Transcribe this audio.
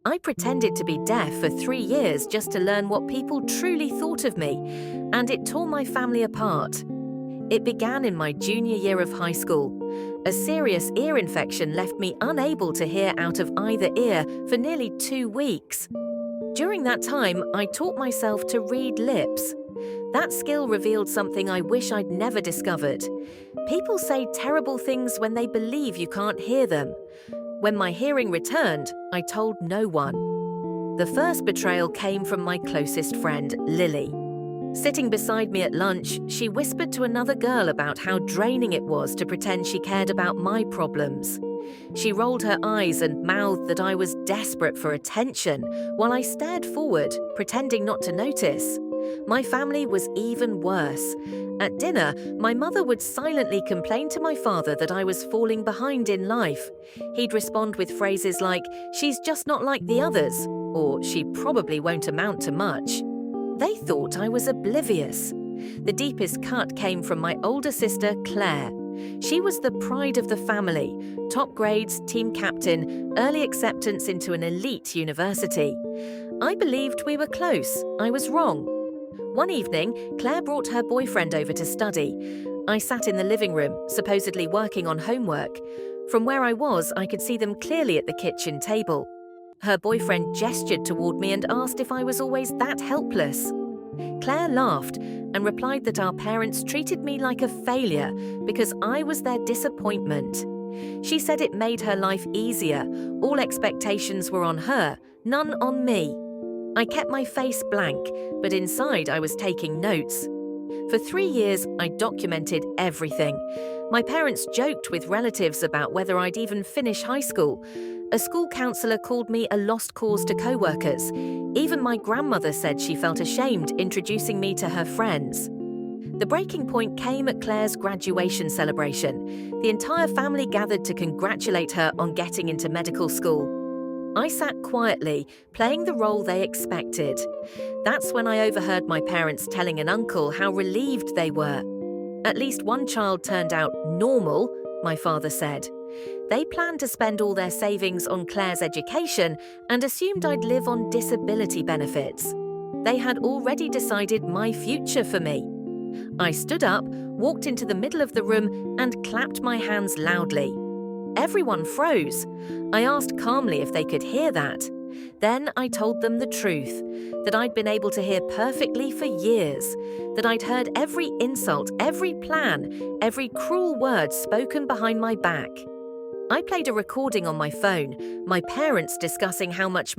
I pretended to be deaf for 3 years just to learn what people truly thought of me, and it tore my family apart. It began in my junior year of high school. A serious ear infection left me unable to hear out of either ear for nearly 2 weeks. During that time, I taught myself to read lips. That skill revealed something I wish I'd never discovered. People say terrible things when they believe you can't hear them. When my hearing returned, I told no one. The first betrayal came from my closest friend, Lily. Sitting beside me at lunch, she whispered to another girl about how draining it was to pretend she cared about my problems. She rolled her eyes and mouthed that I was desperate for attention, while I stared forward, pretending not to notice. My family was even worse. At dinner, my mother would silently complain to my father that I was falling behind in life. He'd respond with phrases like, "She's just not like the others," or "She probably won't amount to much." They thought I was oblivious. The deepest cut came from my older sister, Claire. She was the pride of the family, top grades, team captain, early acceptance into an elite university. I believed we were close. I was wrong. One evening, Claire brought her boyfriend over to study. I sat in the living room, supposedly working on homework. From where I was, I could see them clearly at the kitchen table. Her boyfriend gestured toward me and asked if I was always that helpless. Claire laughed and replied that our parents treated me like a failure because I was their disappointment. She said it made her life easier. All expectations were on her, none on me. I kept my face blank, but inside I was taking notes. For 3 years, I documented everything. My parents joked with relatives about whether I'd even finish high school. A school counselor called me a lost cause to co-workers. Even my grandmother said she felt ashamed introducing me to her friends. The breaking point came at Claire's graduation celebration. The entire family gathered to congratulate her on getting into medical school. I sat quietly, playing the role they expected. That's when I overheard my parents telling an uncle how relieved they were. At least one child turned out normal, my father said. They planned to spend all their savings on Claire's education and assumed I'd live on disability benefits. They had already decided my future for me. I stood up, walked into the middle of the room, and clapped my hands loudly. Everyone froze. I asked calmly if they could hear that. Then I told them the truth, that I'd been able to hear perfectly for years, that I'd heard every insult, every plan, every cruel word spoken behind my back. I played a recording on my phone, my parents discussing how much